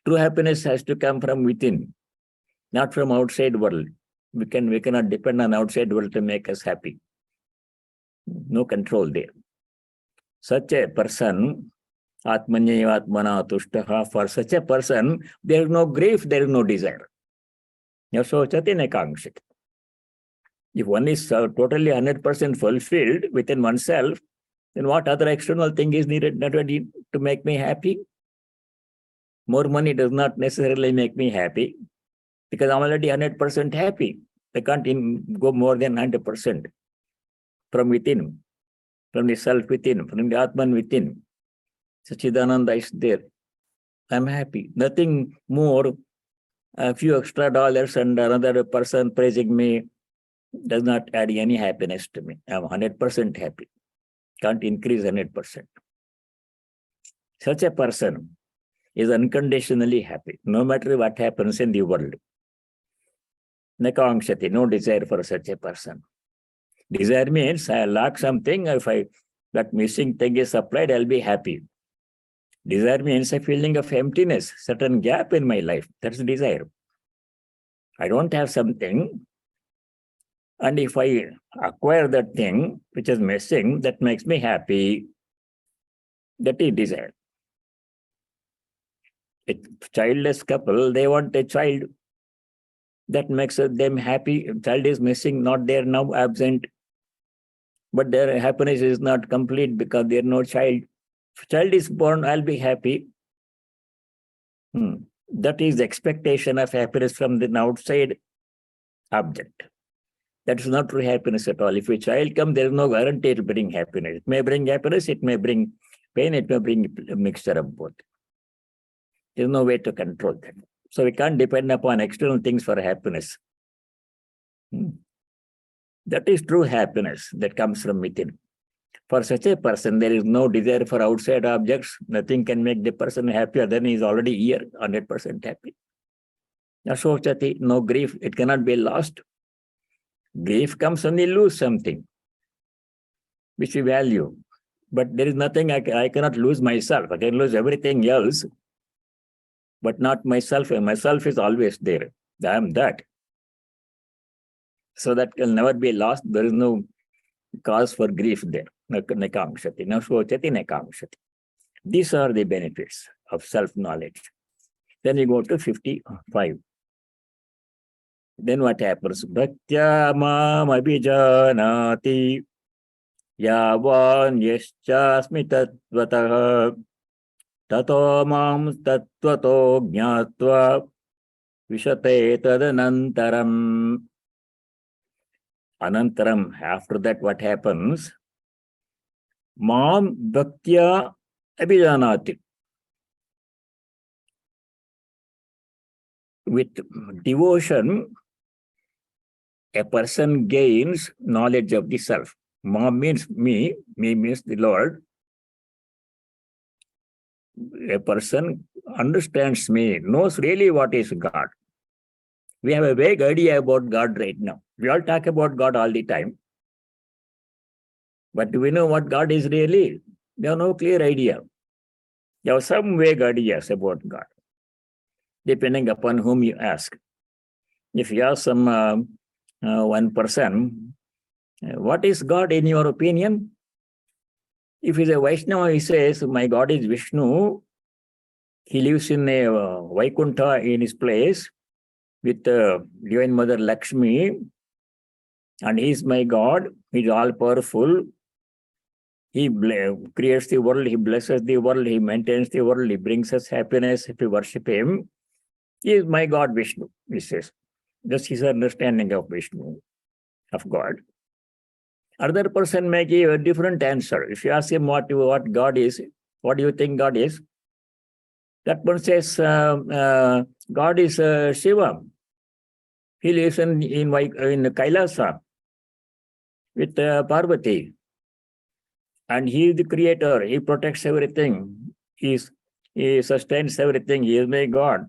A: True happiness has to come from within, not from outside world. We cannot depend on outside world to make us happy. No control there. Such a person, Atmanya Atmana Tushtaha, for such a person, there is no grief, there is no desire. If one is totally 100% fulfilled within oneself, then what other external thing is needed to make me happy? More money does not necessarily make me happy because I'm already 100% happy. I can't go more than 100% from within, from the self within, from the Atman within. Sachidananda is there. I'm happy. Nothing more A few extra dollars and another person praising me does not add any happiness to me. I'm 100% happy. Can't increase 100%. Such a person is unconditionally happy, no matter what happens in the world. Nakankshati, no desire for such a person. Desire means I lack something. If that missing thing is supplied, I'll be happy. Desire means a feeling of emptiness, certain gap in my life. That's desire. I don't have something, and if I acquire that thing which is missing, that makes me happy. That is desire. A childless couple, they want a child. That makes them happy. Child is missing, not there now, absent. But their happiness is not complete because there is no child. If child is born, I'll be happy. That is the expectation of happiness from the outside object. That is not true happiness at all. If a child comes, there is no guarantee to bring happiness. It may bring happiness, it may bring pain, it may bring a mixture of both. There is no way to control that. So we can't depend upon external things for happiness. That is true happiness that comes from within. For such a person, there is no desire for outside objects. Nothing can make the person happier than he is already here, 100% happy. Ashokchati, no grief, it cannot be lost. Grief comes when we lose something, which we value. But there is nothing, I cannot lose myself. I can lose everything else, but not myself. And myself is always there. I am that. So that can never be lost. There is no cause for grief there. Nakamshati, Nashvochati, Nakamshati. These are the benefits of self-knowledge. Then we go to 55. Then what happens? Bhaktya mam abhijanati yavan yaschasmi tatvatah tato mam tatvato jnatva vishate tadanantaram. Anantaram, after that what happens? Mam bhaktya abhijanati. With devotion, a person gains knowledge of the self. Mam means me means the Lord. A person understands me, knows really what is God. We have a vague idea about God right now. We all talk about God all the time. But do we know what God is really? We have no clear idea. You have some vague ideas about God, depending upon whom you ask. If you ask some one person, what is God in your opinion? If he's a Vaishnava, he says, my God is Vishnu. He lives in a Vaikuntha in his place with Divine Mother Lakshmi, and he is my God. He is all-powerful. He creates the world, he blesses the world, he maintains the world, he brings us happiness if we worship him. He is my God, Vishnu, he says. That's his understanding of Vishnu, of God. Other person may give a different answer. If you ask him what God is, what do you think God is? That one says, God is Shiva. He lives in Kailasa with Parvati. And he is the creator. He protects everything. He sustains everything. He is my God.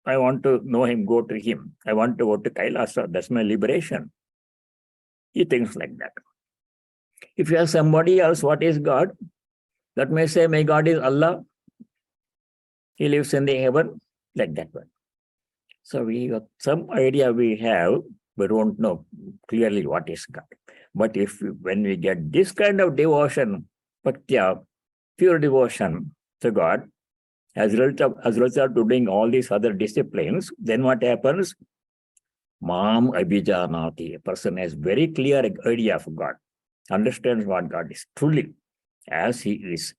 A: I want to know him, go to him. I want to go to Kailasa. That's my liberation. He thinks like that. If you ask somebody else what is God, that may say, my God is Allah. He lives in the heaven, like that one. So we have some idea we have, but don't know clearly what is God. But when we get this kind of devotion, bhaktya, pure devotion to God, as a result of doing all these other disciplines, then what happens? Mam abhijanati. A person has very clear idea of God, understands what God is truly as he is.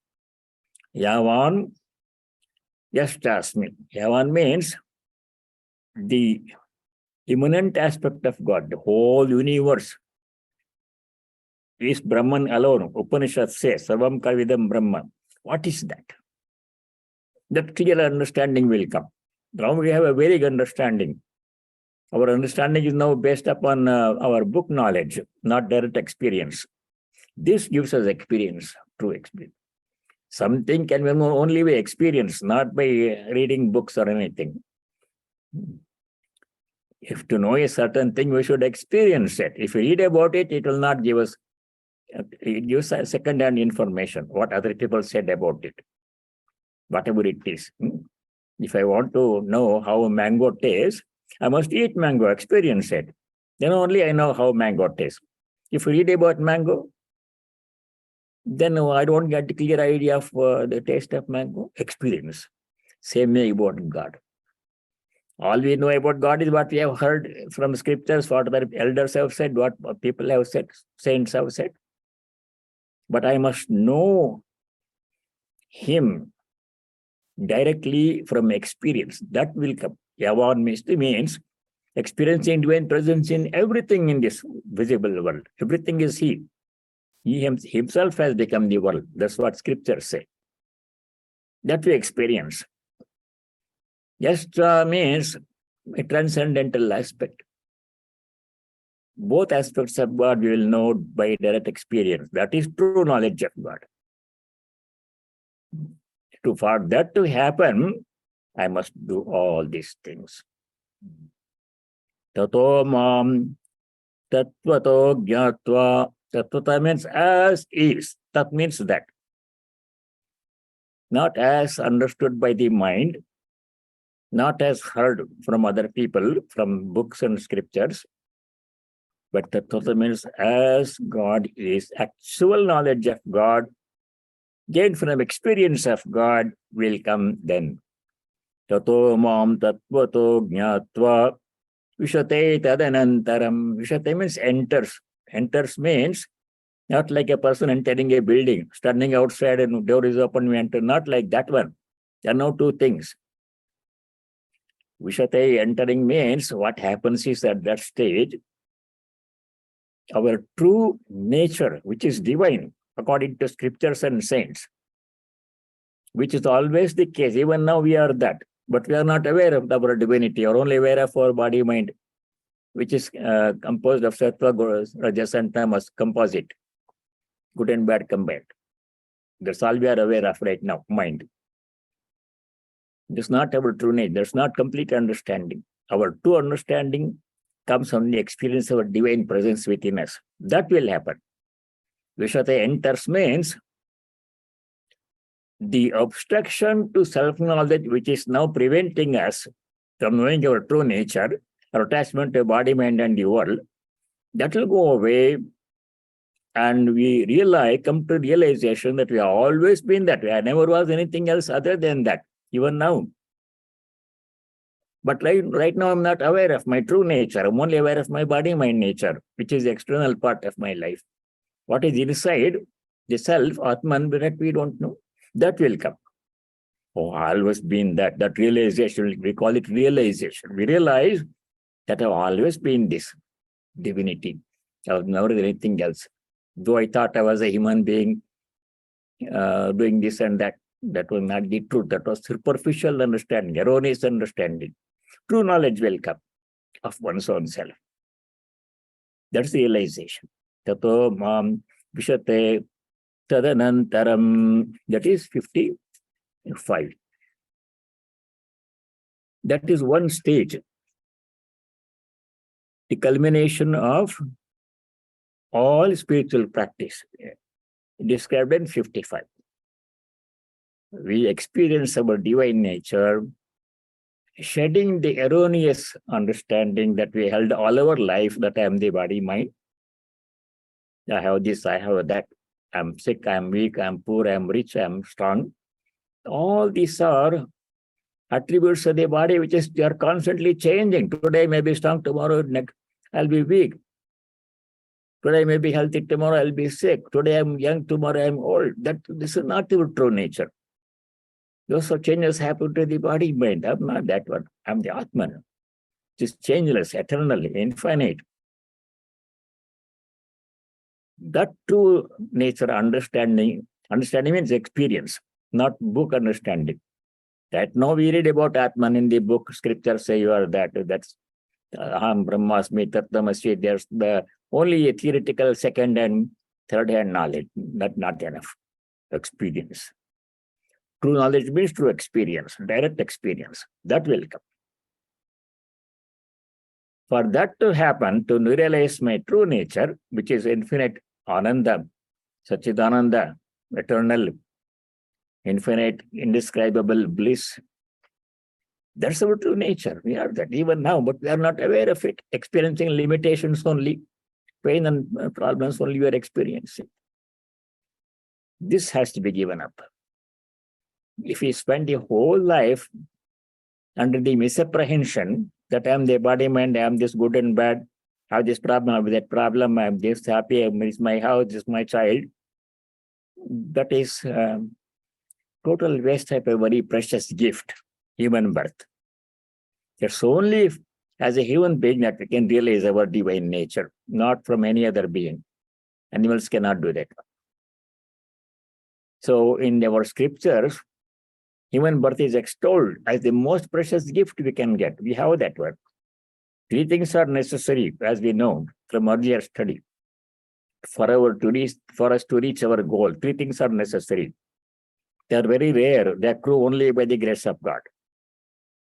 A: Yavan yashtasmi. Yavan means the immanent aspect of God, the whole universe is Brahman alone. Upanishad says, Sarvam Kavidam Brahma. What is that? That clear understanding will come. Now we have a very good understanding. Our understanding is now based upon our book knowledge, not direct experience. This gives us experience, true experience. Something can be only by experience, not by reading books or anything. If to know a certain thing, we should experience it. If we read about it, it will not give us, it gives us second-hand information, what other people said about it, whatever it is. If I want to know how a mango tastes, I must eat mango, experience it. Then only I know how mango tastes. If you read about mango, then I don't get a clear idea of the taste of mango. Experience. Same way about God. All we know about God is what we have heard from scriptures, what the elders have said, what people have said, saints have said. But I must know Him directly from experience. That will come. Yavan means experiencing divine presence in everything in this visible world. Everything is He. He himself has become the world. That's what scriptures say. That we experience. Yastra means a transcendental aspect. Both aspects of God we will know by direct experience. That is true knowledge of God. For that to happen, I must do all these things. Tato mam tattvato jnatva. Tattva means as is. That means that. Not as understood by the mind, not as heard from other people, from books and scriptures, but tattva means as God is. Actual knowledge of God, gained from experience of God, will come then. Tato mam tattvato jnatva vishate tadanantaram. Vishate means enters. Enters means not like a person entering a building, standing outside and door is open, we enter. Not like that one. There are no two things. Vishate, entering, means what happens is at that stage, our true nature, which is divine, according to scriptures and saints, which is always the case. Even now we are that, but we are not aware of our divinity, or only aware of our body mind, which is composed of sattva, rajas, and tamas, composite, good and bad combined. That's all we are aware of right now, mind. It's not our true nature. There's not complete understanding. Our true understanding comes from the experience of a divine presence within us. That will happen. Vishate enters means the obstruction to self-knowledge, which is now preventing us from knowing our true nature, our attachment to body, mind, and the world, that will go away. And we come to realization that we have always been that. I never was anything else other than that, even now. But right now, I'm not aware of my true nature. I'm only aware of my body, mind nature, which is the external part of my life. What is inside, the self, Atman, that we don't know, that will come. Oh, I've always been that. That realization, we call it realization. We realize that I've always been this divinity. I was never anything else. Though I thought I was a human being doing this and that, that was not the truth. That was superficial understanding, erroneous understanding. True knowledge will come of one's own self. That's the realization. Tato mam vishate tadanantaram. That is 55. That is one stage. The culmination of all spiritual practice, described in 55. We experience our divine nature, shedding the erroneous understanding that we held all our life, that I am the body, mind. I have this, I have that. I'm sick, I'm weak, I'm poor, I'm rich, I'm strong. All these are attributes of the body, which is they are constantly changing. Today I may be strong, tomorrow I'll be weak. Today I may be healthy, tomorrow I'll be sick. Today I'm young, tomorrow I'm old. This is not your true nature. Those changes happen to the body, mind. I'm not that one. I'm the Atman. It is changeless, eternal, infinite. That true nature understanding means experience, not book understanding. Right now we read about Atman in the book, scriptures say you are that. That's Aham Brahmasmi Tattamasi. There's the only a theoretical second and third hand knowledge. That's not enough. Experience. True knowledge means true experience, direct experience. That will come. For that to happen, to realize my true nature, which is infinite Ananda, Sachidananda, eternal, infinite, indescribable bliss. That's our true nature. We are that even now, but we are not aware of it, experiencing limitations only, pain and problems only we are experiencing. This has to be given up. If we spend the whole life under the misapprehension that I am the body, mind, I am this good and bad, I have this problem, I have that problem, I am this happy, this is my house, this is my child, that is total waste of a very precious gift, human birth. It's only as a human being that we can realize our divine nature, not from any other being. Animals cannot do that. So in our scriptures, human birth is extolled as the most precious gift we can get. We have that one. Three things are necessary, as we know from earlier study. For us to reach our goal, three things are necessary. They are very rare. They accrue only by the grace of God.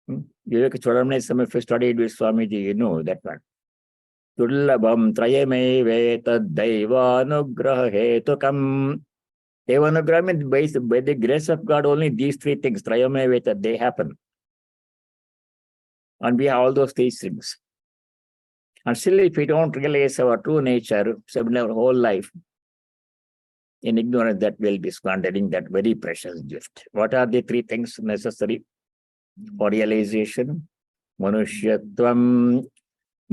A: Some of you studied with Swamiji, you know that one. Tullabam trayame veta daivanugraha hetukam. Devanugraha means by the grace of God, only these three things, trayame veta, they happen. And we have all those three things. And still, if we don't realize our true nature, spend our whole life in ignorance, that will be squandering that very precious gift. What are the three things necessary for realization? Manushyatvam,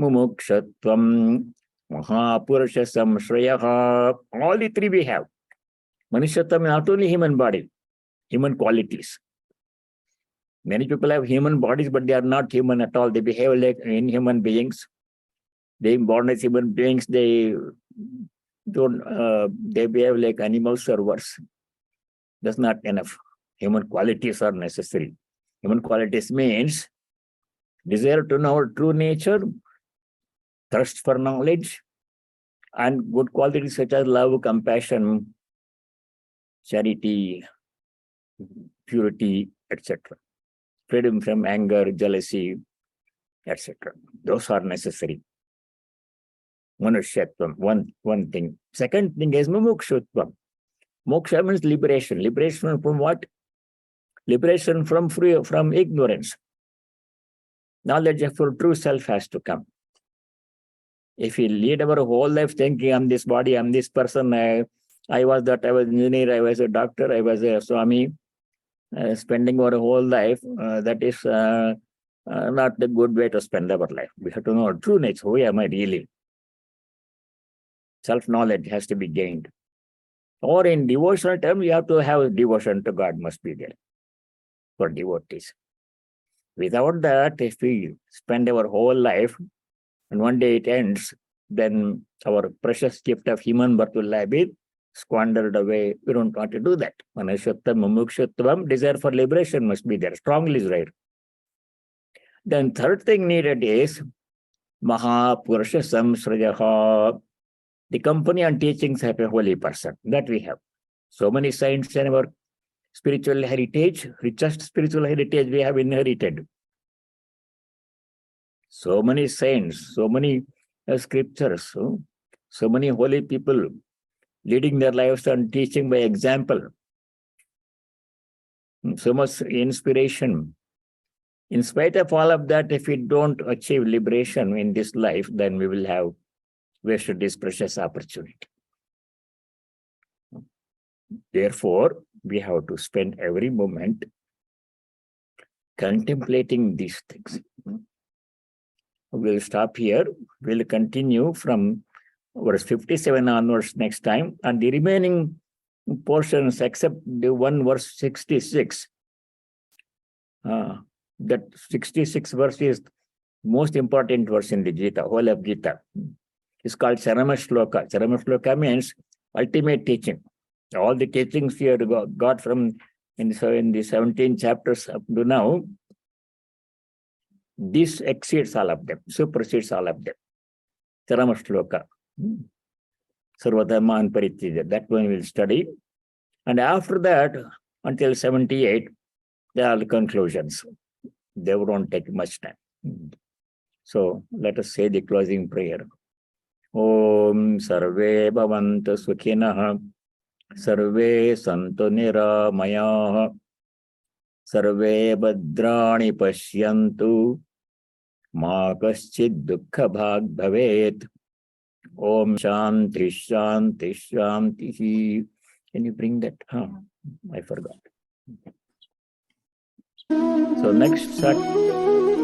A: mumukshatvam, mahapurusha samshrayaha. All the three we have. Manushyatvam, not only human body, human qualities. Many people have human bodies, but they are not human at all. They behave like inhuman beings. Being born as human beings, they behave like animals or worse. That's not enough. Human qualities are necessary. Human qualities means desire to know our true nature, thirst for knowledge, and good qualities such as love, compassion, charity, purity, etc. Freedom from anger, jealousy, etc. Those are necessary. Manushyatvam, one thing. Second thing is mumukshutvam. Moksha means liberation. Liberation from what? Liberation from ignorance. Knowledge of our true self has to come. If we lead our whole life thinking, I'm this body, I'm this person, I was that, I was an engineer, I was a doctor, I was a Swami, spending our whole life, that is not the good way to spend our life. We have to know our true nature. Who am I really? Self-knowledge has to be gained. Or in devotional terms, you have to have devotion to God must be there for devotees. Without that, if we spend our whole life and one day it ends, then our precious gift of human birth will be squandered away. We don't want to do that. Manushyatvam, mumukshatvam, desire for liberation must be there, strongly desire. Then third thing needed is mahapurusha samsrayaha, the company and teachings of a holy person. That we have. So many saints in our spiritual heritage, richest spiritual heritage we have inherited. So many saints, so many scriptures, so many holy people leading their lives and teaching by example. So much inspiration. In spite of all of that, if we don't achieve liberation in this life, then we will have wasted this precious opportunity. Therefore, we have to spend every moment contemplating these things. We'll stop here. We'll continue from verse 57 onwards next time. And the remaining portions, except the one verse 66, that 66 verse is most important verse in the Gita, whole of Gita. It's called Charama Sloka. Charama Sloka means ultimate teaching. All the teachings we have got from So in the 17 chapters up to now, this exceeds all of them, supersedes all of them. Charama sloka. Sarvadharman Parityaja. That one we'll study. And after that, until 78, they are the conclusions. They won't take much time. So let us say the closing prayer. Om Sarve Bhavantu Sukhinah, Sarve Santu Niramayah, Sarve Bhadrani Pashyantu, Ma Kaschid Dukkha Bhag Bhavet. Om Shanti Shanti Shanti. Can you bring that? I forgot. So next Saturday.